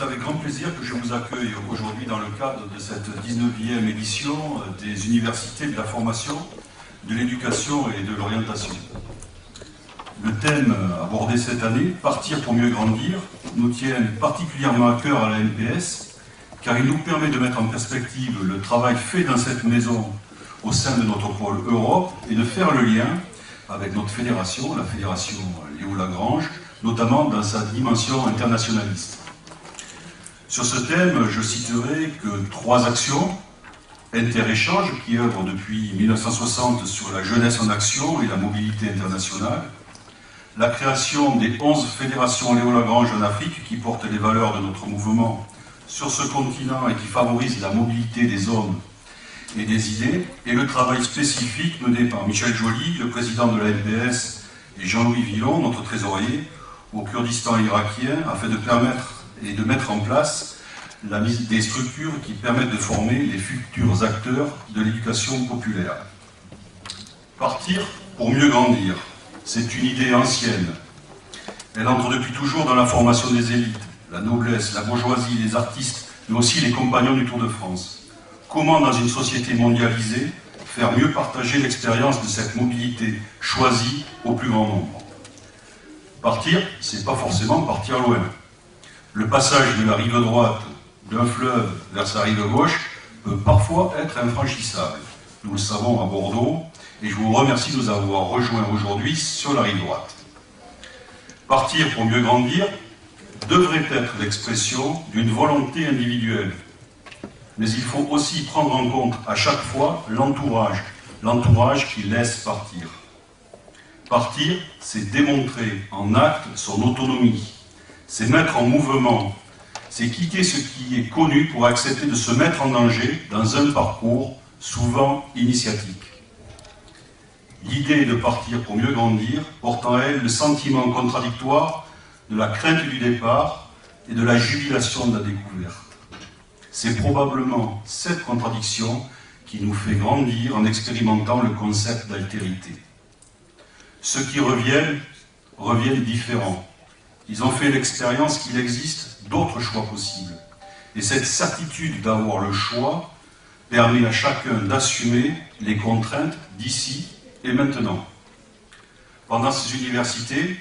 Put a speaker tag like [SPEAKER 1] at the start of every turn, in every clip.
[SPEAKER 1] C'est avec grand plaisir que je vous accueille aujourd'hui dans le cadre de cette 19e édition des universités de la formation, de l'éducation et de l'orientation. Le thème abordé cette année, « Partir pour mieux grandir », nous tient particulièrement à cœur à la MPS, car il nous permet de mettre en perspective le travail fait dans cette maison au sein de notre pôle Europe et de faire le lien avec notre fédération, la fédération Léo Lagrange, notamment dans sa dimension internationaliste. Sur ce thème, je citerai que 3 actions: Inter-Échange, qui œuvre depuis 1960 sur la jeunesse en action et la mobilité internationale, la création des 11 fédérations Léo Lagrange en Afrique, qui portent les valeurs de notre mouvement sur ce continent et qui favorisent la mobilité des hommes et des idées, et le travail spécifique mené par Michel Joly, le président de la MPS, et Jean-Louis Villon, notre trésorier, au Kurdistan irakien, afin de permettre et de mettre en place la mise des structures qui permettent de former les futurs acteurs de l'éducation populaire. Partir pour mieux grandir, c'est une idée ancienne. Elle entre depuis toujours dans la formation des élites, la noblesse, la bourgeoisie, les artistes, mais aussi les compagnons du Tour de France. Comment, dans une société mondialisée, faire mieux partager l'expérience de cette mobilité choisie au plus grand nombre? Partir, c'est pas forcément partir loin. Le passage de la rive droite d'un fleuve vers sa rive gauche peut parfois être infranchissable. Nous le savons à Bordeaux, et je vous remercie de nous avoir rejoints aujourd'hui sur la rive droite. Partir pour mieux grandir devrait être l'expression d'une volonté individuelle. Mais il faut aussi prendre en compte à chaque fois l'entourage qui laisse partir. Partir, c'est démontrer en acte son autonomie, c'est mettre en mouvement, c'est quitter ce qui est connu pour accepter de se mettre en danger dans un parcours souvent initiatique. L'idée de partir pour mieux grandir porte en elle le sentiment contradictoire de la crainte du départ et de la jubilation de la découverte. C'est probablement cette contradiction qui nous fait grandir en expérimentant le concept d'altérité. Ceux qui reviennent différents. Ils ont fait l'expérience qu'il existe d'autres choix possibles. Et cette certitude d'avoir le choix permet à chacun d'assumer les contraintes d'ici et maintenant. Pendant ces universités,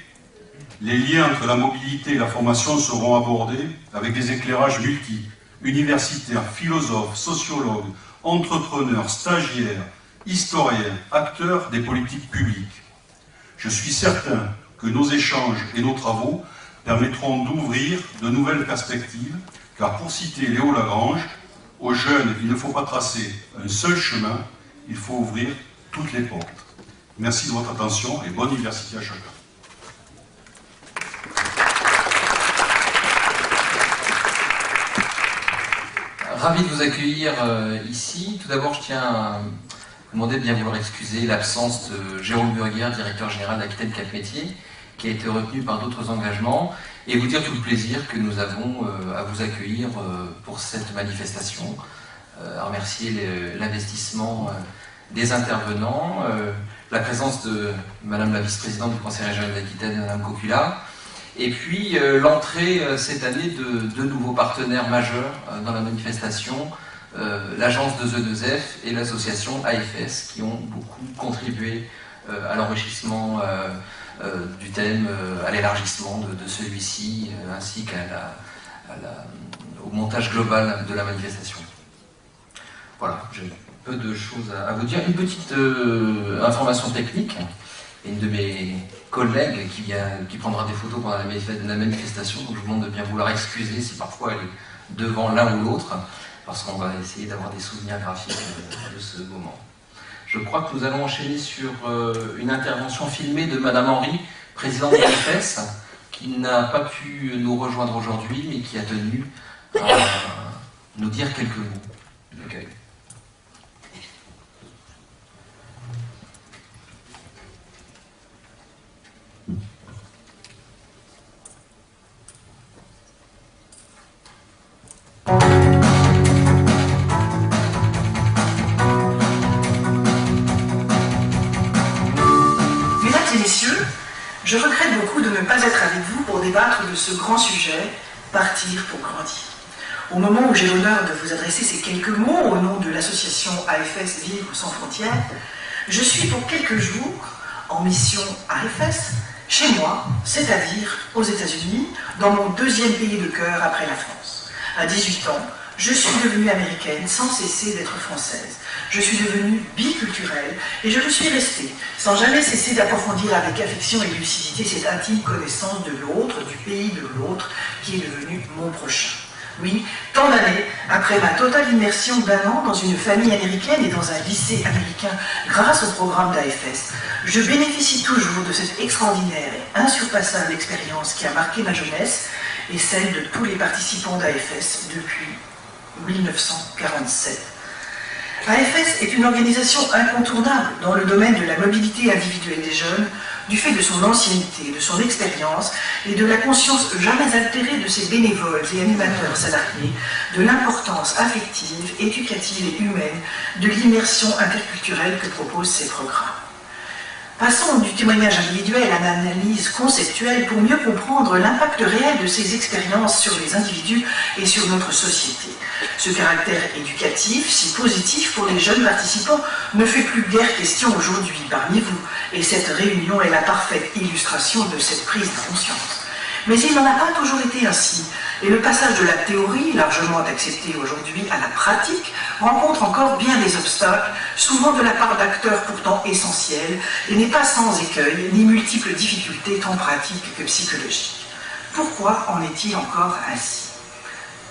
[SPEAKER 1] les liens entre la mobilité et la formation seront abordés avec des éclairages multiples. Universitaires, philosophes, sociologues, entrepreneurs, stagiaires, historiens, acteurs des politiques publiques. Je suis certain que nos échanges et nos travaux permettront d'ouvrir de nouvelles perspectives, car pour citer Léo Lagrange, aux jeunes, il ne faut pas tracer un seul chemin, il faut ouvrir toutes les portes. Merci de votre attention et bonne université à chacun.
[SPEAKER 2] Ravi de vous accueillir ici. Tout d'abord, je tiens à vous demander de bien vouloir excuser l'absence de Jérôme Burguière, directeur général d'Aquitaine Cap-Métiers, qui a été retenu par d'autres engagements, et vous dire tout le plaisir que nous avons à vous accueillir pour cette manifestation, à remercier l'investissement des intervenants, la présence de Madame la vice-présidente du Conseil régional d'Aquitaine, Madame Cocula, et puis l'entrée cette année de 2 nouveaux partenaires majeurs dans la manifestation, l'agence de The2F et l'association AFS, qui ont beaucoup contribué à l'enrichissement du thème, à l'élargissement de celui-ci, ainsi au montage global de la manifestation. Voilà, j'ai peu de choses à vous dire. Une petite information technique. Une de mes collègues qui prendra des photos pendant la manifestation, donc je vous demande de bien vouloir excuser si parfois elle est devant l'un ou l'autre, parce qu'on va essayer d'avoir des souvenirs graphiques de ce moment. Je crois que nous allons enchaîner sur une intervention filmée de Madame Henry, présidente de l'AFS, qui n'a pas pu nous rejoindre aujourd'hui, mais qui a tenu à nous dire quelques mots. Okay.
[SPEAKER 3] Mesdames et messieurs, je regrette beaucoup de ne pas être avec vous pour débattre de ce grand sujet Partir pour grandir. Au moment où j'ai l'honneur de vous adresser ces quelques mots au nom de l'association AFS Vivre sans frontières, je suis pour quelques jours en mission à AFS, chez moi, c'est-à-dire aux États-Unis, dans mon deuxième pays de cœur après la France. À 18 ans, je suis devenue américaine sans cesser d'être française. Je suis devenue biculturelle et je le suis restée, sans jamais cesser d'approfondir avec affection et lucidité cette intime connaissance de l'autre, du pays de l'autre, qui est devenu mon prochain. Oui, tant d'années après ma totale immersion d'1 an dans une famille américaine et dans un lycée américain grâce au programme d'AFS, je bénéficie toujours de cette extraordinaire et insurpassable expérience qui a marqué ma jeunesse et celle de tous les participants d'AFS depuis 1947. AFS est une organisation incontournable dans le domaine de la mobilité individuelle des jeunes, du fait de son ancienneté, de son expérience et de la conscience jamais altérée de ses bénévoles et animateurs salariés, de l'importance affective, éducative et humaine de l'immersion interculturelle que proposent ces programmes. Passons du témoignage individuel à l'analyse conceptuelle pour mieux comprendre l'impact réel de ces expériences sur les individus et sur notre société. Ce caractère éducatif, si positif pour les jeunes participants, ne fait plus guère question aujourd'hui parmi vous, et cette réunion est la parfaite illustration de cette prise de conscience. Mais il n'en a pas toujours été ainsi, et le passage de la théorie, largement acceptée aujourd'hui, à la pratique, rencontre encore bien des obstacles, souvent de la part d'acteurs pourtant essentiels, et n'est pas sans écueil, ni multiples difficultés tant pratiques que psychologiques. Pourquoi en est-il encore ainsi ?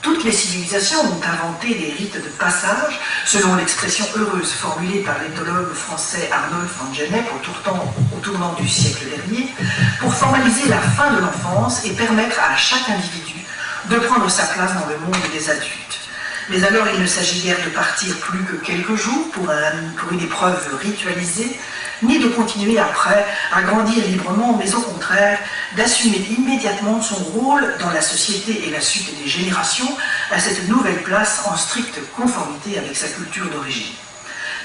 [SPEAKER 3] Toutes les civilisations ont inventé des rites de passage, selon l'expression heureuse formulée par l'éthologue français Arnolphe van Gennep au tournant du siècle dernier, pour formaliser la fin de l'enfance et permettre à chaque individu de prendre sa place dans le monde des adultes. Mais alors il ne s'agit guère de partir plus que quelques jours pour une épreuve ritualisée, ni de continuer après à grandir librement, mais au contraire d'assumer immédiatement son rôle dans la société et la suite des générations à cette nouvelle place en stricte conformité avec sa culture d'origine.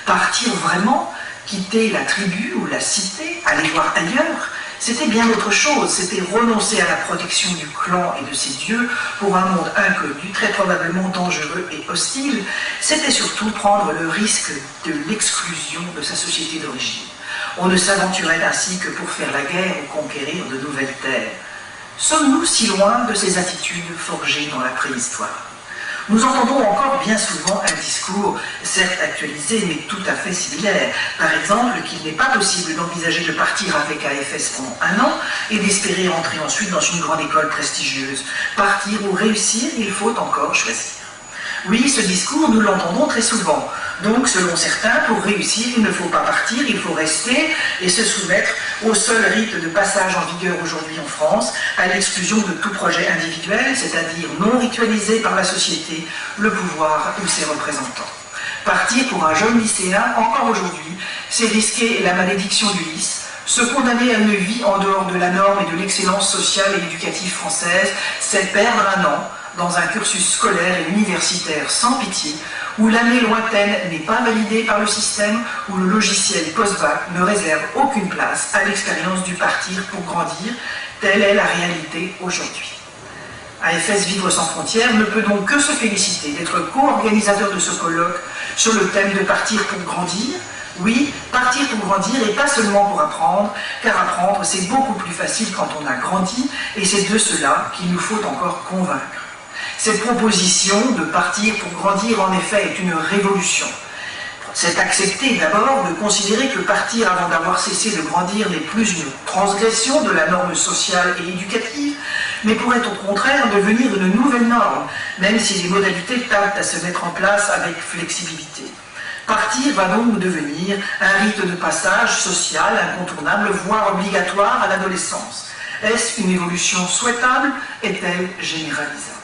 [SPEAKER 3] Partir vraiment, quitter la tribu ou la cité, aller voir ailleurs, c'était bien autre chose, c'était renoncer à la protection du clan et de ses dieux pour un monde inconnu, très probablement dangereux et hostile, c'était surtout prendre le risque de l'exclusion de sa société d'origine. On ne s'aventurait ainsi que pour faire la guerre ou conquérir de nouvelles terres. Sommes-nous si loin de ces attitudes forgées dans la préhistoire ? Nous entendons encore bien souvent un discours, certes actualisé, mais tout à fait similaire. Par exemple, qu'il n'est pas possible d'envisager de partir avec AFS pendant 1 an et d'espérer entrer ensuite dans une grande école prestigieuse. Partir ou réussir, il faut encore choisir. Oui, ce discours, nous l'entendons très souvent. Donc, selon certains, pour réussir, il ne faut pas partir, il faut rester et se soumettre au seul rite de passage en vigueur aujourd'hui en France, à l'exclusion de tout projet individuel, c'est-à-dire non ritualisé par la société, le pouvoir ou ses représentants. Partir pour un jeune lycéen, encore aujourd'hui, c'est risquer la malédiction du lys, se condamner à une vie en dehors de la norme et de l'excellence sociale et éducative française, c'est perdre 1 an dans un cursus scolaire et universitaire sans pitié, où l'année lointaine n'est pas validée par le système, où le logiciel post-bac ne réserve aucune place à l'expérience du partir pour grandir, telle est la réalité aujourd'hui. AFS Vivre sans frontières ne peut donc que se féliciter d'être co-organisateur de ce colloque sur le thème de partir pour grandir. Oui, partir pour grandir et pas seulement pour apprendre, car apprendre c'est beaucoup plus facile quand on a grandi, et c'est de cela qu'il nous faut encore convaincre. Cette proposition de partir pour grandir, en effet, est une révolution. C'est accepter d'abord de considérer que partir avant d'avoir cessé de grandir n'est plus une transgression de la norme sociale et éducative, mais pourrait au contraire devenir une nouvelle norme, même si les modalités tardent à se mettre en place avec flexibilité. Partir va donc devenir un rite de passage social incontournable, voire obligatoire à l'adolescence. Est-ce une évolution souhaitable? Est-elle généralisable?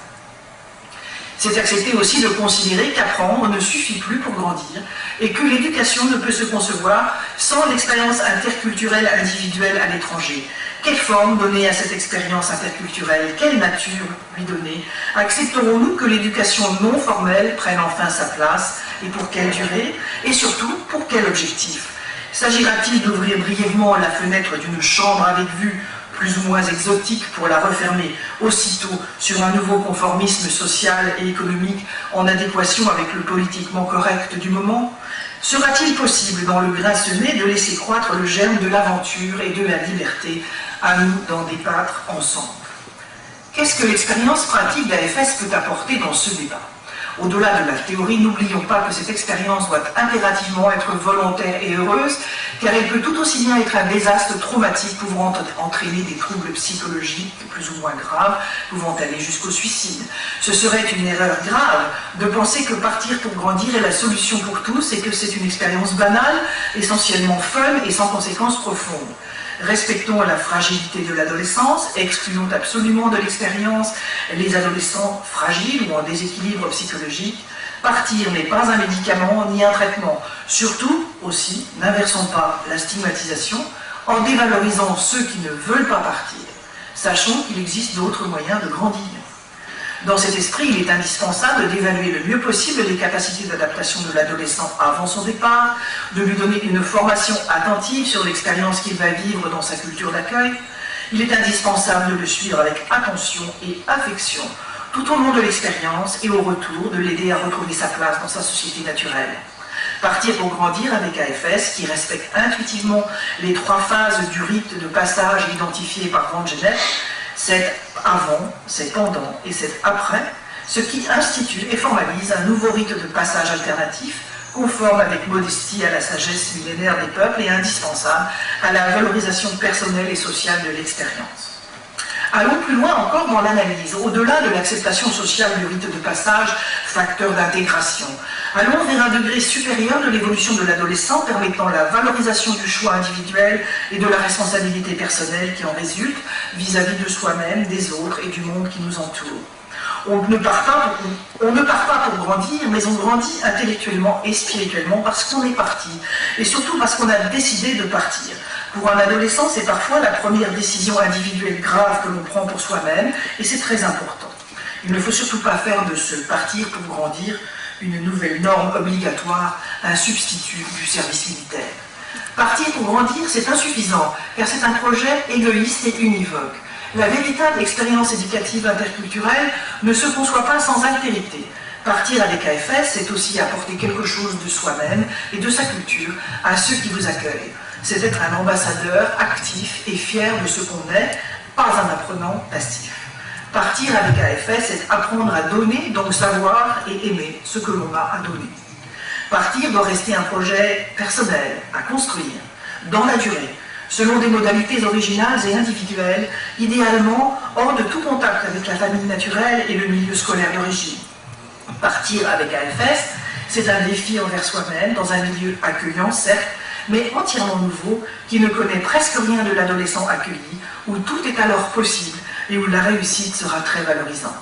[SPEAKER 3] C'est accepter aussi de considérer qu'apprendre ne suffit plus pour grandir et que l'éducation ne peut se concevoir sans l'expérience interculturelle individuelle à l'étranger. Quelle forme donner à cette expérience interculturelle? Quelle nature lui donner? Accepterons-nous que l'éducation non formelle prenne enfin sa place? Et pour quelle durée? Et surtout, pour quel objectif? S'agira-t-il d'ouvrir brièvement la fenêtre d'une chambre avec vue plus ou moins exotique pour la refermer aussitôt sur un nouveau conformisme social et économique en adéquation avec le politiquement correct du moment? Sera-t-il possible, dans le grain semé, de laisser croître le germe de l'aventure et de la liberté? À nous d'en débattre ensemble. Qu'est-ce que l'expérience pratique d'AFS peut apporter dans ce débat? Au-delà de la théorie, n'oublions pas que cette expérience doit impérativement être volontaire et heureuse, car elle peut tout aussi bien être un désastre traumatique pouvant entraîner des troubles psychologiques plus ou moins graves, pouvant aller jusqu'au suicide. Ce serait une erreur grave de penser que partir pour grandir est la solution pour tous et que c'est une expérience banale, essentiellement fun et sans conséquences profondes. Respectons la fragilité de l'adolescence, excluons absolument de l'expérience les adolescents fragiles ou en déséquilibre psychologique. Partir n'est pas un médicament ni un traitement. Surtout, aussi, n'inversons pas la stigmatisation en dévalorisant ceux qui ne veulent pas partir. Sachons qu'il existe d'autres moyens de grandir. Dans cet esprit, il est indispensable d'évaluer le mieux possible les capacités d'adaptation de l'adolescent avant son départ, de lui donner une formation attentive sur l'expérience qu'il va vivre dans sa culture d'accueil. Il est indispensable de le suivre avec attention et affection tout au long de l'expérience et au retour de l'aider à retrouver sa place dans sa société naturelle. Partir pour grandir avec AFS, qui respecte intuitivement les 3 phases du rite de passage identifiées par Van Gennep, c'est avant, c'est pendant et c'est après, ce qui institue et formalise un nouveau rite de passage alternatif, conforme avec modestie à la sagesse millénaire des peuples et indispensable à la valorisation personnelle et sociale de l'expérience. Allons plus loin encore dans l'analyse, au-delà de l'acceptation sociale du rite de passage, facteur d'intégration. Allons vers un degré supérieur de l'évolution de l'adolescent permettant la valorisation du choix individuel et de la responsabilité personnelle qui en résulte vis-à-vis de soi-même, des autres et du monde qui nous entoure. On ne part pas pour grandir, mais on grandit intellectuellement et spirituellement parce qu'on est parti, et surtout parce qu'on a décidé de partir. Pour un adolescent, c'est parfois la première décision individuelle grave que l'on prend pour soi-même, et c'est très important. Il ne faut surtout pas faire de ce partir pour grandir une nouvelle norme obligatoire, un substitut du service militaire. Partir pour grandir, c'est insuffisant, car c'est un projet égoïste et univoque. La véritable expérience éducative interculturelle ne se conçoit pas sans altérité. Partir avec AFS, c'est aussi apporter quelque chose de soi-même et de sa culture à ceux qui vous accueillent. C'est être un ambassadeur actif et fier de ce qu'on est, pas un apprenant passif. Partir avec AFS, c'est apprendre à donner, donc savoir et aimer ce que l'on a à donner. Partir doit rester un projet personnel, à construire, dans la durée, selon des modalités originales et individuelles, idéalement hors de tout contact avec la famille naturelle et le milieu scolaire d'origine. Partir avec AFS, c'est un défi envers soi-même, dans un milieu accueillant, certes, mais entièrement nouveau, qui ne connaît presque rien de l'adolescent accueilli, où tout est alors possible et où la réussite sera très valorisante.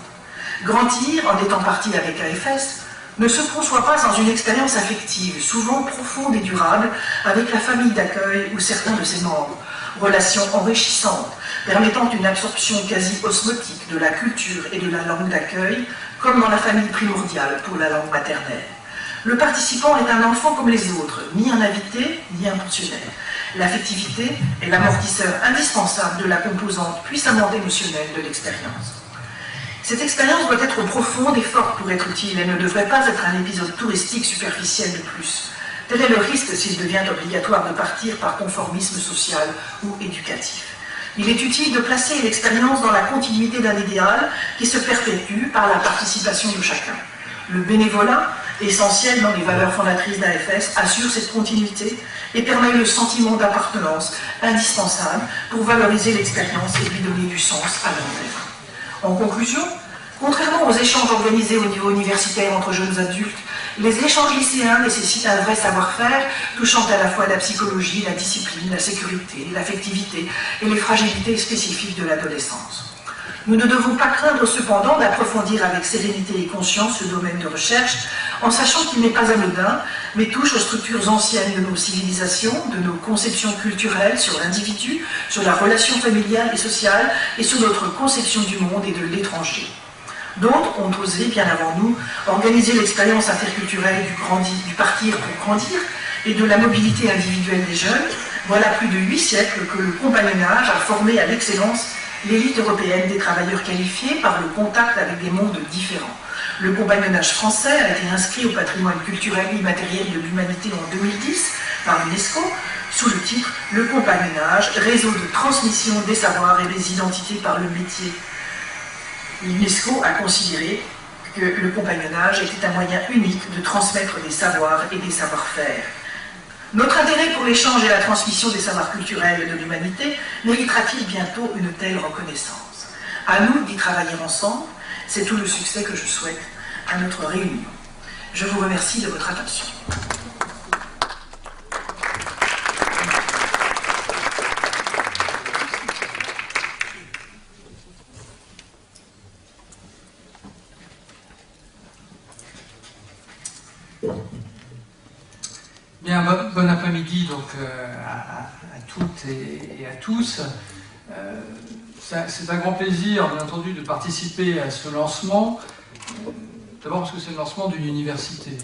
[SPEAKER 3] Grandir en étant parti avec AFS ne se conçoit pas sans une expérience affective, souvent profonde et durable, avec la famille d'accueil ou certains de ses membres. Relations enrichissantes, permettant une absorption quasi osmotique de la culture et de la langue d'accueil, comme dans la famille primordiale pour la langue maternelle. Le participant est un enfant comme les autres, ni un invité, ni un pensionnaire. L'affectivité est l'amortisseur indispensable de la composante puissamment émotionnelle de l'expérience. Cette expérience doit être profonde et forte pour être utile. Elle ne devrait pas être un épisode touristique superficiel de plus. Tel est le risque s'il devient obligatoire de partir par conformisme social ou éducatif. Il est utile de placer l'expérience dans la continuité d'un idéal qui se perpétue par la participation de chacun. Le bénévolat, essentiel dans les valeurs fondatrices d'AFS, assure cette continuité et permet le sentiment d'appartenance indispensable pour valoriser l'expérience et lui donner du sens à l'envers. En conclusion, contrairement aux échanges organisés au niveau universitaire entre jeunes adultes, les échanges lycéens nécessitent un vrai savoir-faire touchant à la fois la psychologie, la discipline, la sécurité, l'affectivité et les fragilités spécifiques de l'adolescence. Nous ne devons pas craindre cependant d'approfondir avec sérénité et conscience ce domaine de recherche, en sachant qu'il n'est pas anodin, mais touche aux structures anciennes de nos civilisations, de nos conceptions culturelles sur l'individu, sur la relation familiale et sociale, et sur notre conception du monde et de l'étranger. D'autres ont osé, bien avant nous, organiser l'expérience interculturelle du partir pour grandir et de la mobilité individuelle des jeunes, Voilà plus de 8 siècles que le compagnonnage a formé à l'excellence l'élite européenne des travailleurs qualifiés par le contact avec des mondes différents. Le compagnonnage français a été inscrit au patrimoine culturel immatériel de l'humanité en 2010 par l'UNESCO sous le titre « Le compagnonnage, réseau de transmission des savoirs et des identités par le métier ». L'UNESCO a considéré que le compagnonnage était un moyen unique de transmettre des savoirs et des savoir-faire. Notre intérêt pour l'échange et la transmission des savoirs culturels de l'humanité méritera-t-il bientôt une telle reconnaissance? À nous d'y travailler ensemble, c'est tout le succès que je souhaite à notre réunion. Je vous remercie de votre attention.
[SPEAKER 4] Bien, bon après-midi donc à toutes et à tous. C'est un grand plaisir, bien entendu, de participer à ce lancement. D'abord parce que c'est le lancement d'une université.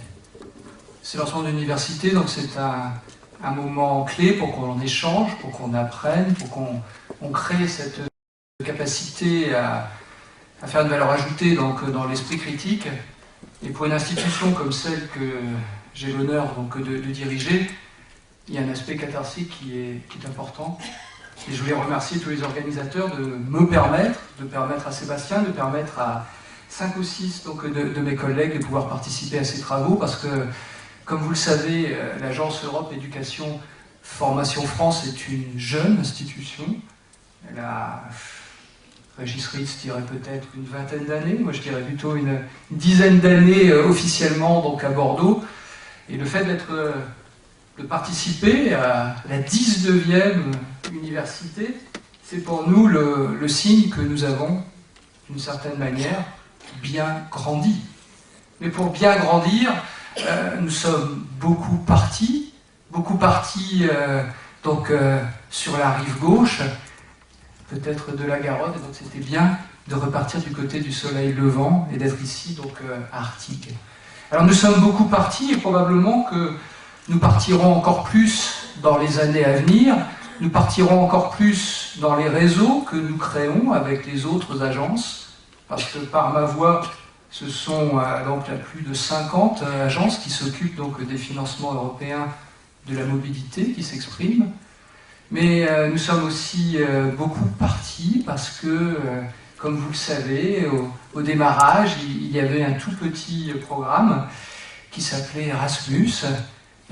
[SPEAKER 4] C'est le lancement d'une université, donc c'est un moment clé pour qu'on échange, pour qu'on apprenne, pour qu'on crée cette capacité à faire une valeur ajoutée donc, dans l'esprit critique. Et pour une institution comme celle que j'ai l'honneur donc de diriger, il y a un aspect catharsique qui est important. Et je voulais remercier tous les organisateurs de me permettre, à Sébastien, de permettre à 5 ou 6 donc, de mes collègues de pouvoir participer à ces travaux, parce que, comme vous le savez, l'Agence Europe Éducation Formation France est une jeune institution. Elle a, Régis Ritz dirait peut-être une vingtaine d'années, moi je dirais plutôt une dizaine d'années officiellement donc à Bordeaux. Et le fait de participer à la 19e université, c'est pour nous le signe que nous avons, d'une certaine manière, bien grandi. Mais pour bien grandir, nous sommes beaucoup partis donc sur la rive gauche, peut-être de la Garonne, et donc c'était bien de repartir du côté du soleil levant et d'être ici donc à Artigues. Alors nous sommes beaucoup partis et probablement que nous partirons encore plus dans les années à venir, nous partirons encore plus dans les réseaux que nous créons avec les autres agences, parce que par ma voix, ce sont donc il y a plus de 50 agences qui s'occupent donc des financements européens de la mobilité qui s'expriment. Mais nous sommes aussi beaucoup partis parce que, comme vous le savez, au démarrage, il y avait un tout petit programme qui s'appelait Erasmus.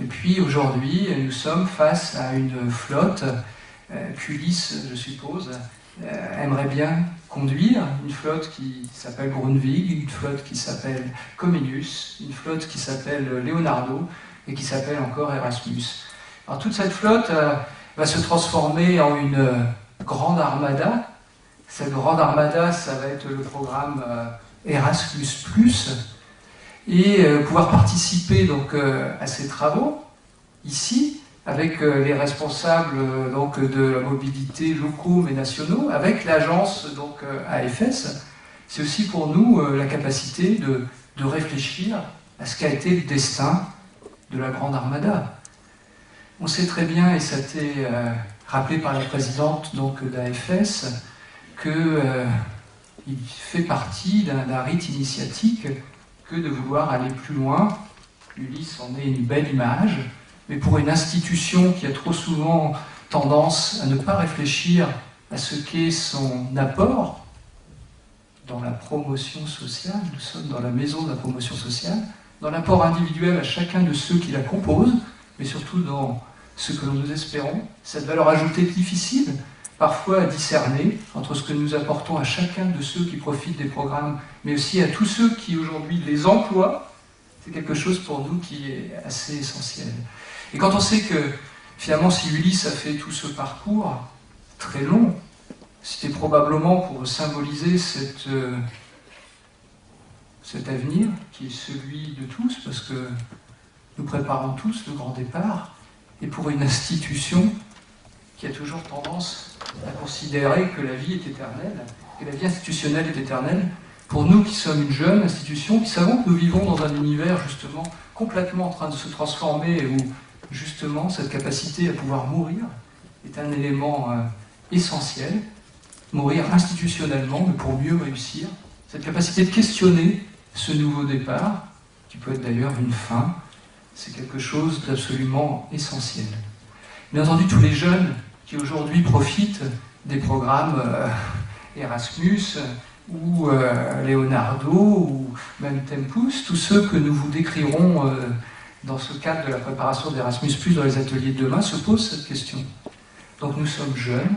[SPEAKER 4] Et puis aujourd'hui, nous sommes face à une flotte qu'Ulysse, je suppose, aimerait bien conduire. Une flotte qui s'appelle Grundtvig, une flotte qui s'appelle Comenius, une flotte qui s'appelle Leonardo et qui s'appelle encore Erasmus. Alors toute cette flotte va se transformer en une grande armada. Cette grande armada, ça va être le programme Erasmus+, et pouvoir participer donc à ces travaux ici avec les responsables donc de la mobilité locaux mais nationaux, avec l'agence donc AFS. C'est aussi pour nous la capacité de réfléchir à ce qu'a été le destin de la grande armada. On sait très bien, et ça a été rappelé par la présidente d'AFS, qu'il fait partie d'un rite initiatique que de vouloir aller plus loin. Ulysse en est une belle image, mais pour une institution qui a trop souvent tendance à ne pas réfléchir à ce qu'est son apport dans la promotion sociale, nous sommes dans la maison de la promotion sociale, dans l'apport individuel à chacun de ceux qui la composent, mais surtout dans ce que nous espérons, cette valeur ajoutée difficile, parfois à discerner entre ce que nous apportons à chacun de ceux qui profitent des programmes, mais aussi à tous ceux qui aujourd'hui les emploient, c'est quelque chose pour nous qui est assez essentiel. Et quand on sait que finalement si Ulysse a fait tout ce parcours très long, c'était probablement pour symboliser cet avenir qui est celui de tous, parce que nous préparons tous le grand départ, et pour une institution qui a toujours tendance à considérer que la vie est éternelle, que la vie institutionnelle est éternelle. Pour nous qui sommes une jeune institution, qui savons que nous vivons dans un univers justement complètement en train de se transformer, où justement, cette capacité à pouvoir mourir est un élément essentiel. Mourir institutionnellement, mais pour mieux réussir. Cette capacité de questionner ce nouveau départ, qui peut être d'ailleurs une fin, c'est quelque chose d'absolument essentiel. Bien entendu, tous les jeunes qui aujourd'hui profitent des programmes Erasmus ou Leonardo ou même Tempus, tous ceux que nous vous décrirons dans ce cadre de la préparation d'Erasmus+, dans les ateliers de demain, se posent cette question. Donc nous sommes jeunes,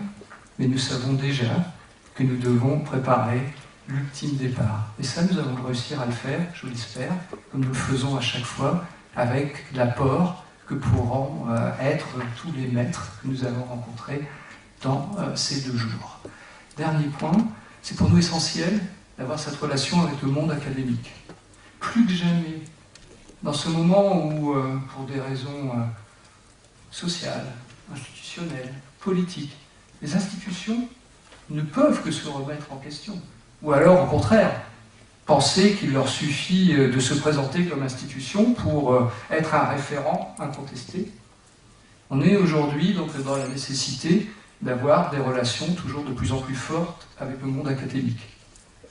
[SPEAKER 4] mais nous savons déjà que nous devons préparer l'ultime départ. Et ça, nous allons réussir à le faire, je l'espère, comme nous le faisons à chaque fois, avec l'apport que pourront être tous les maîtres que nous allons rencontrer dans ces 2 jours. Dernier point, c'est pour nous essentiel d'avoir cette relation avec le monde académique. Plus que jamais, dans ce moment où, pour des raisons sociales, institutionnelles, politiques, les institutions ne peuvent que se remettre en question. Ou alors, au contraire, penser qu'il leur suffit de se présenter comme institution pour être un référent incontesté. On est aujourd'hui donc dans la nécessité d'avoir des relations toujours de plus en plus fortes avec le monde académique.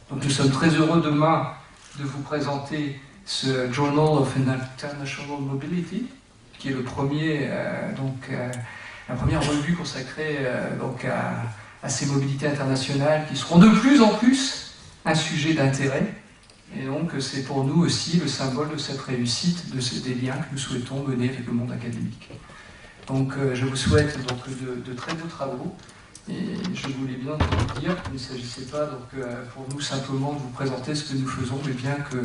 [SPEAKER 4] Donc nous sommes très heureux demain de vous présenter ce Journal of International Mobility, qui est le premier, la première revue consacrée à ces mobilités internationales qui seront de plus en plus un sujet d'intérêt. Et donc c'est pour nous aussi le symbole de cette réussite, des liens que nous souhaitons mener avec le monde académique. Donc je vous souhaite donc de très beaux travaux. Et je voulais bien vous dire qu'il ne s'agissait pas pour nous simplement de vous présenter ce que nous faisons, mais bien que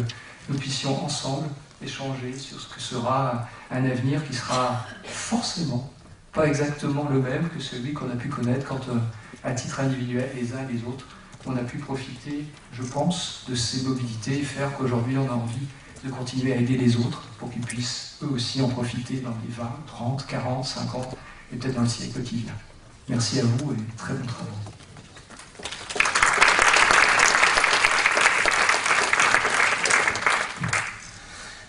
[SPEAKER 4] nous puissions ensemble échanger sur ce que sera un avenir qui sera forcément pas exactement le même que celui qu'on a pu connaître quand, à titre individuel, les uns et les autres, on a pu profiter, je pense, de ces mobilités et faire qu'aujourd'hui on a envie de continuer à aider les autres pour qu'ils puissent eux aussi en profiter dans les 20, 30, 40, 50 et peut-être dans le siècle qui vient. Merci à vous et très bon travail.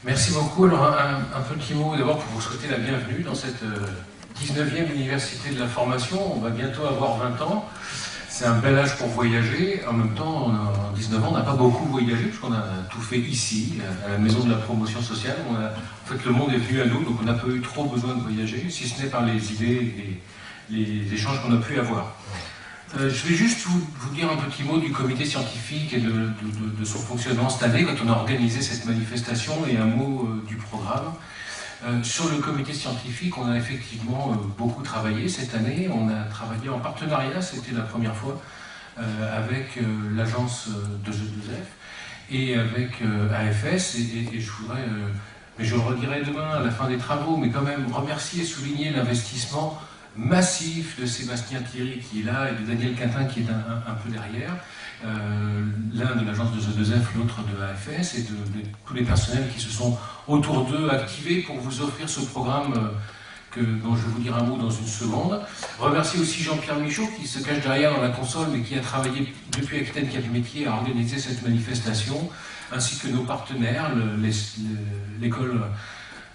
[SPEAKER 5] Merci beaucoup. Alors un petit mot d'abord pour vous souhaiter la bienvenue dans cette 19e université de la formation. On va bientôt avoir 20 ans. C'est un bel âge pour voyager. En même temps, en 19 ans, on n'a pas beaucoup voyagé, puisqu'on a tout fait ici, à la maison de la promotion sociale. En fait, le monde est venu à nous, donc on n'a pas eu trop besoin de voyager, si ce n'est par les idées et les échanges qu'on a pu avoir. Je vais juste vous dire un petit mot du comité scientifique et de son fonctionnement cette année, quand on a organisé cette manifestation, et un mot du programme. Sur le comité scientifique, on a effectivement beaucoup travaillé cette année. On a travaillé en partenariat, c'était la première fois, avec l'agence de G2F et avec AFS. Et je voudrais, mais je le redirai demain à la fin des travaux, mais quand même remercier et souligner l'investissement massif de Sébastien Thierry qui est là et de Daniel Quintin qui est un peu derrière. L'un de l'agence de G2F, l'autre de AFS, et de tous les personnels qui se sont autour d'eux activés pour vous offrir ce programme dont je vais vous dire un mot dans une seconde. Remercier aussi Jean-Pierre Michaud qui se cache derrière dans la console mais qui a travaillé depuis Aquitaine Cap Métier à organiser cette manifestation, ainsi que nos partenaires, l'école,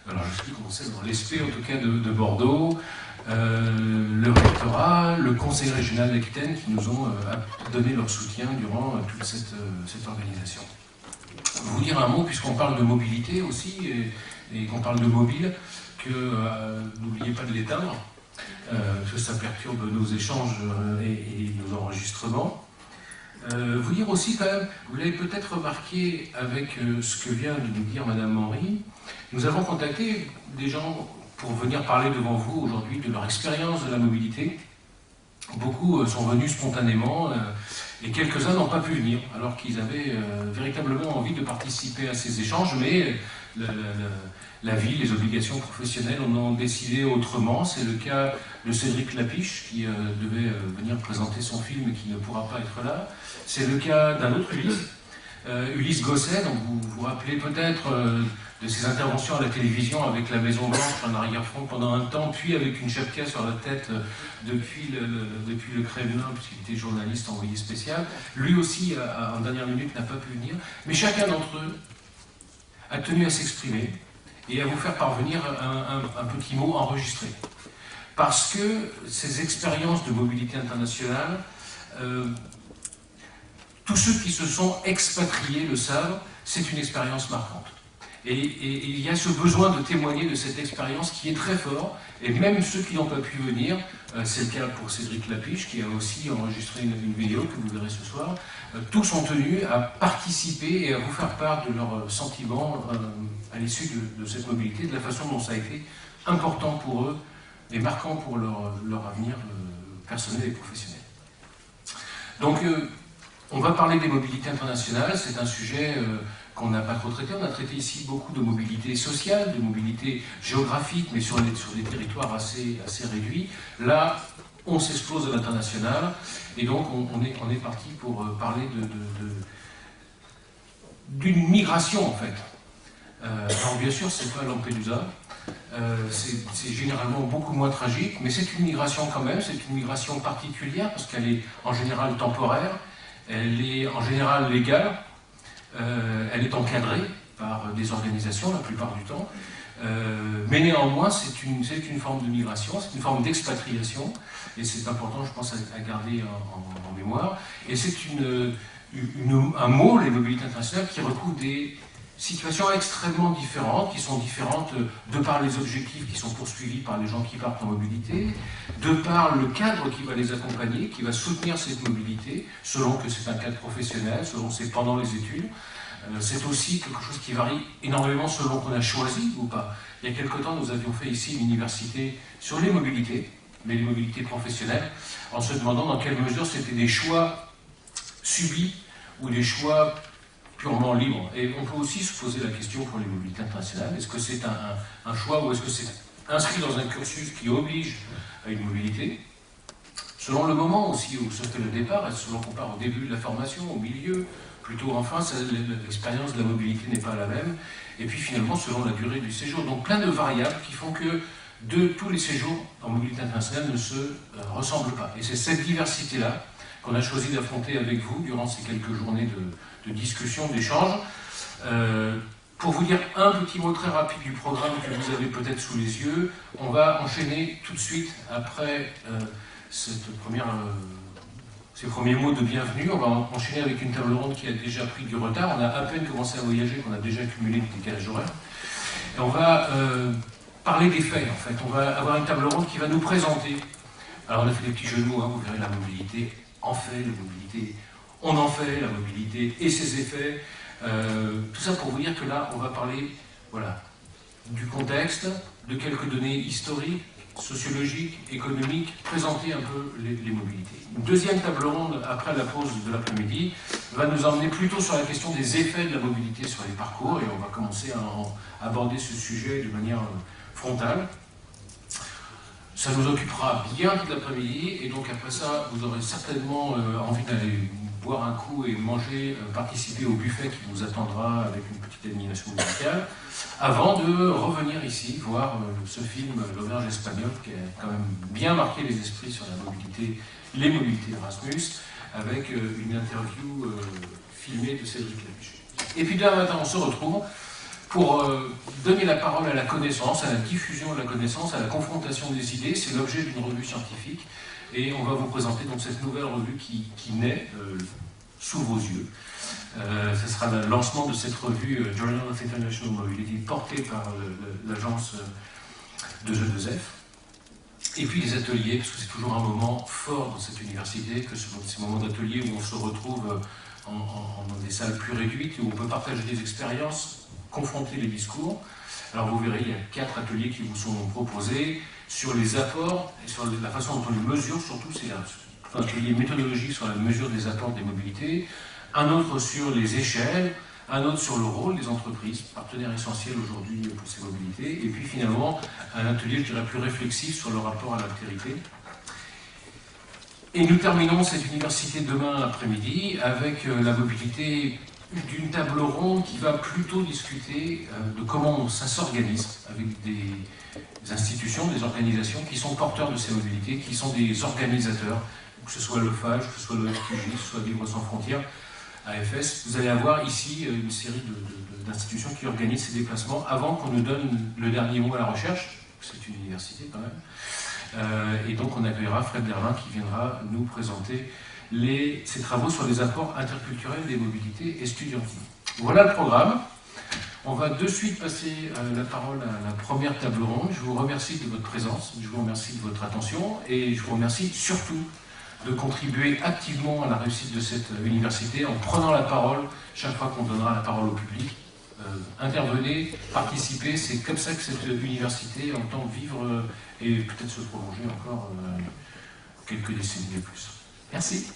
[SPEAKER 5] alors je sais plus comment c'est, l'ESP en tout cas de Bordeaux, le rectorat, le conseil régional d'Aquitaine qui nous ont donné leur soutien durant toute cette organisation. Vous dire un mot, puisqu'on parle de mobilité aussi, et qu'on parle de mobile, que n'oubliez pas de l'éteindre, que ça perturbe nos échanges et nos enregistrements. Vous dire aussi quand même, vous l'avez peut-être remarqué avec ce que vient de nous dire Madame Henry, nous avons contacté des gens pour venir parler devant vous aujourd'hui de leur expérience de la mobilité. Beaucoup sont venus spontanément et quelques-uns n'ont pas pu venir alors qu'ils avaient véritablement envie de participer à ces échanges, mais la vie, les obligations professionnelles en ont décidé autrement. C'est le cas de Cédric Lapiche qui devait venir présenter son film et qui ne pourra pas être là. C'est le cas d'un autre Ulysse, Ulysse Gosset, dont vous vous rappelez peut-être de ses interventions à la télévision avec la Maison Blanche en arrière-fond pendant un temps, puis avec une chapka sur la tête depuis le Kremlin, puisqu'il était journaliste envoyé spécial. Lui aussi, en dernière minute, n'a pas pu venir. Mais chacun d'entre eux a tenu à s'exprimer et à vous faire parvenir un petit mot enregistré. Parce que ces expériences de mobilité internationale, tous ceux qui se sont expatriés le savent, c'est une expérience marquante. Et il y a ce besoin de témoigner de cette expérience qui est très fort, et même ceux qui n'ont pas pu venir, c'est le cas pour Cédric Lapiche, qui a aussi enregistré une vidéo que vous verrez ce soir, tous sont tenus à participer et à vous faire part de leurs sentiments à l'issue de cette mobilité, de la façon dont ça a été important pour eux et marquant pour leur avenir personnel et professionnel. Donc, on va parler des mobilités internationales, c'est un sujet qu'on n'a pas trop traité. On a traité ici beaucoup de mobilité sociale, de mobilité géographique, mais sur des territoires assez réduits. Là, on s'explose à l'international, et donc on est parti pour parler d'une migration, en fait. Alors bien sûr, c'est pas Lampedusa, c'est généralement beaucoup moins tragique, mais c'est une migration quand même, c'est une migration particulière, parce qu'elle est en général temporaire, elle est en général légale, elle est encadrée par des organisations la plupart du temps, mais néanmoins c'est une forme de migration, c'est une forme d'expatriation, et c'est important, je pense, à garder en mémoire. Et c'est un mot, les mobilités internationales, qui recouvre des situations extrêmement différentes, qui sont différentes de par les objectifs qui sont poursuivis par les gens qui partent en mobilité, de par le cadre qui va les accompagner, qui va soutenir cette mobilité, selon que c'est un cadre professionnel, selon que c'est pendant les études. C'est aussi quelque chose qui varie énormément selon qu'on a choisi ou pas. Il y a quelque temps, nous avions fait ici une université sur les mobilités, mais les mobilités professionnelles, en se demandant dans quelle mesure c'était des choix subis ou des choix purement libres. Et on peut aussi se poser la question pour les mobilités internationales, est-ce que c'est un choix ou est-ce que c'est inscrit dans un cursus qui oblige à une mobilité? Selon le moment aussi où se fait le départ, selon qu'on part au début de la formation, au milieu, plutôt en fin, l'expérience de la mobilité n'est pas la même. Et puis finalement, selon la durée du séjour. Donc plein de variables qui font que tous les séjours en mobilité internationale ne se ressemblent pas. Et c'est cette diversité-là qu'on a choisi d'affronter avec vous durant ces quelques journées de discussion, d'échange. Pour vous dire un petit mot très rapide du programme que vous avez peut-être sous les yeux, on va enchaîner tout de suite après ces premiers mots de bienvenue. On va enchaîner avec une table ronde qui a déjà pris du retard. On a à peine commencé à voyager, qu'on a déjà accumulé des décalages horaires. Et on va parler des faits, en fait. On va avoir une table ronde qui va nous présenter. Alors on a fait des petits jeux de mots, hein, vous verrez la mobilité, en fait, la mobilité, on en fait, la mobilité et ses effets. Tout ça pour vous dire que là, on va parler, voilà, du contexte, de quelques données historiques, sociologiques, économiques, présenter un peu les mobilités. Une deuxième table ronde, après la pause de l'après-midi, va nous emmener plutôt sur la question des effets de la mobilité sur les parcours, et on va commencer à aborder ce sujet de manière frontale. Ça nous occupera bien toute l'après-midi, et donc après ça, vous aurez certainement envie d'aller boire un coup et manger, participer au buffet qui vous attendra avec une petite animation musicale, avant de revenir ici, voir ce film L'Auberge espagnole, qui a quand même bien marqué les esprits sur la mobilité, les mobilités Erasmus, avec une interview filmée de Cédric Lapiche. Et puis demain matin, on se retrouve pour donner la parole à la connaissance, à la diffusion de la connaissance, à la confrontation des idées. C'est l'objet d'une revue scientifique. Et on va vous présenter donc cette nouvelle revue qui naît sous vos yeux. Ce sera le lancement de cette revue Journal of International Mobility, portée par l'agence de G2F. Et puis les ateliers, parce que c'est toujours un moment fort dans cette université, que ces moments d'atelier où on se retrouve dans des salles plus réduites, où on peut partager des expériences, confronter les discours. Alors vous verrez, il y a 4 ateliers qui vous sont proposés sur les apports et sur la façon dont on les mesure, surtout c'est un atelier méthodologique sur la mesure des apports des mobilités, un autre sur les échelles, un autre sur le rôle des entreprises, partenaires essentiels aujourd'hui pour ces mobilités, et puis finalement un atelier, je dirais, plus réflexif sur le rapport à l'altérité. Et nous terminons cette université demain après-midi avec la mobilité d'une table ronde qui va plutôt discuter de comment ça s'organise avec des institutions, des organisations qui sont porteurs de ces mobilités, qui sont des organisateurs, que ce soit le FAGE, que ce soit le FQJ, que ce soit Vivre sans frontières, AFS. Vous allez avoir ici une série d'institutions qui organisent ces déplacements avant qu'on ne donne le dernier mot à la recherche. C'est une université quand même. Et donc on accueillera Fred Derlin qui viendra nous présenter ses travaux sur les apports interculturels des mobilités estudiantines. Voilà le programme. On va de suite passer la parole à la première table ronde. Je vous remercie de votre présence, je vous remercie de votre attention et je vous remercie surtout de contribuer activement à la réussite de cette université en prenant la parole chaque fois qu'on donnera la parole au public. Intervenez, participez, c'est comme ça que cette université entend vivre et peut-être se prolonger encore quelques décennies de plus. Merci.